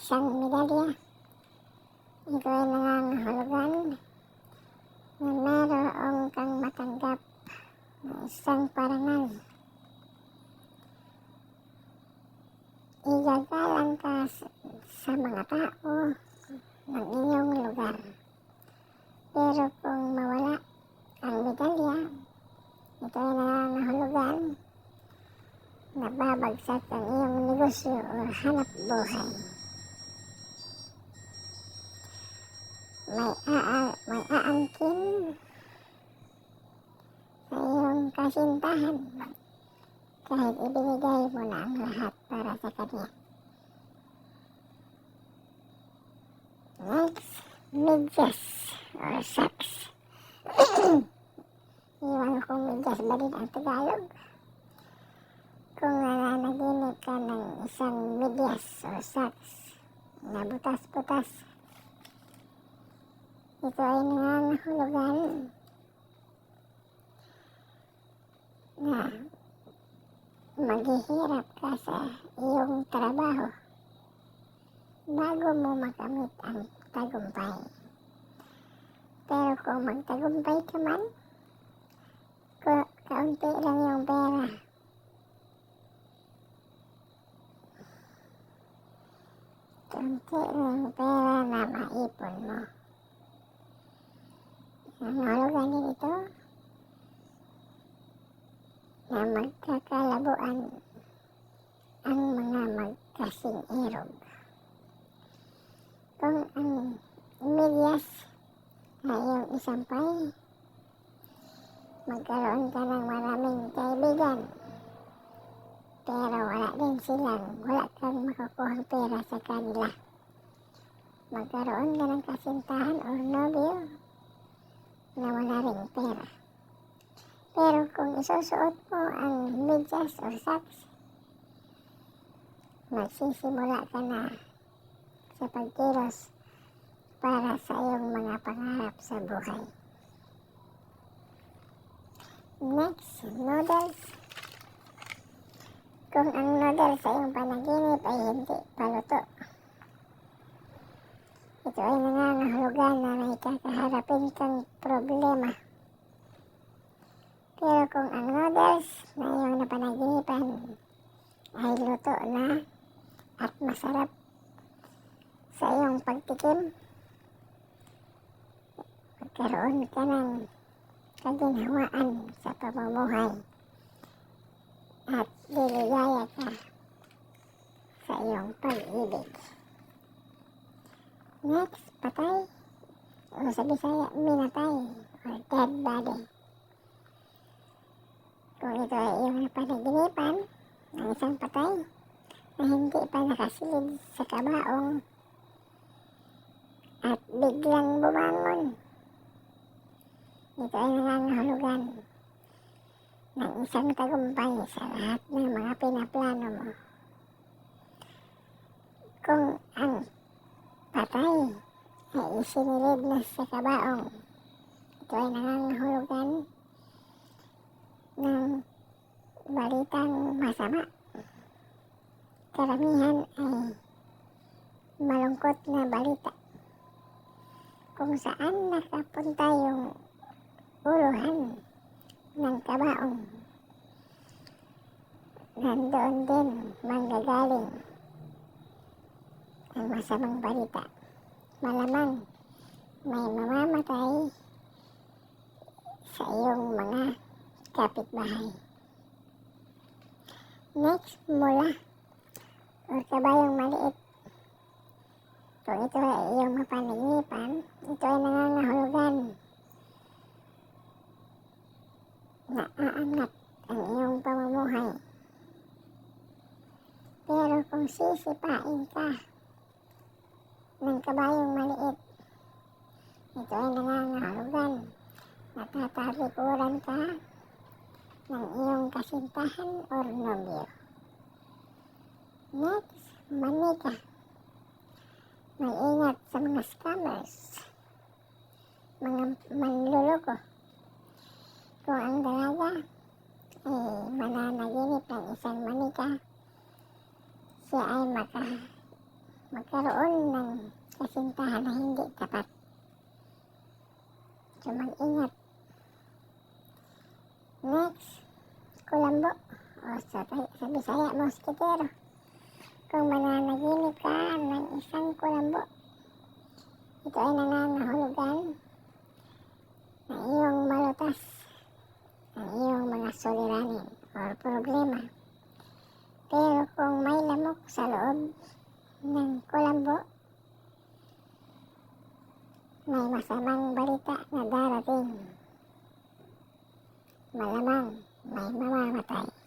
isang medalya. Ito ay nangangahulugan na meron kang matanggap na isang parangal. Igagalang ka sa mga tao ng iyong lugar. Pero kung mawala ang medalya, ito ay nangangahulugan na babagsak ang iyong negosyo o hanap buhay. May aangkin sa iyong kasintahan kahit ibinigay mo na ang lahat para sa kanya. Next, medyas or socks. Iwan kung medyas ba din ang Tagalog. Kung nananaginip ka ng isang medyas or socks na butas-butas, ito ay nangangahulugan na maghihirap ka sa iyong trabaho bago mo makamit ang tagumpay. Pero kung magtagumpay ka man, kaunti lang yung pera. Kaunti lang yung pera na maipon mo. Ang hulugan din ito na magkakalabuan ang mga magkasing irog. Kung ang medyas na iyong isampay, magkaroon ka ng maraming kaibigan, pero wala kang makukuhang pera sa kanila. Magkaroon ka ng kasintahan o nobyo na wala ring pera. Pero kung isusuot mo ang medyas or socks, magsisimula ka na sa pagkilos para sa iyong mga pangarap sa buhay. Next, noodles. Kung ang noodles sa iyong panaginip ay hindi paluto, ito ay nangangahulugan na may kakaharapin kang problema. Pero kung ang noodles na iyong napanaginipan ay luto na at masarap sa iyong pagtikim, magkaroon ka ng kaginhawaan sa pamumuhay at liligaya ka sa iyong pag-ibig. Next, patay o sa Bisaya, minatay or dead body. Kung ito ay iyong napanaginipan ng isang patay na hindi pa nakasilid sa kabaong at biglang bumangon, ito ay nangangahulugan ng isang tagumpay sa lahat ng mga pinaplano mo. Kung ang patay ay isinilid na sa kabaong, ito ay nangangahulugan ng balitang masama. Karamihan ay malungkot na balita kung saan nakapunta yung uluhan ng kabaong. Nandoon din manggagaling ang masamang balita. Malamang may mamamatay sa iyong mga kapitbahay. Next, mula o kabayong maliit. Kung ito ay iyong mapanaginipan, ito ay nangangahulugan na aangat ang iyong pamumuhay. Pero kung sisipain ka ng kabayong maliit, ito ay nangangahulugan na tatalikuran ka ng iyong kasintahan or nobyo. Next, manika. Mag-ingat sa mga scammers, mga manluloko. Kung ang dalaga ay mananaginip ng isang manika, siya ay magkaroon ng kasintahan na hindi tapat. So mag-ingat. Next, kulambo o sa Bisaya, moskitero. Kung mananaginip ka ng isang kulambo, ito ay nangangahulugan na iyong malutas ang iyong mga suliranin o problema. Pero kung may lamok sa loob ng kulambo, may masamang balita na darating. Malamang may mamamatay.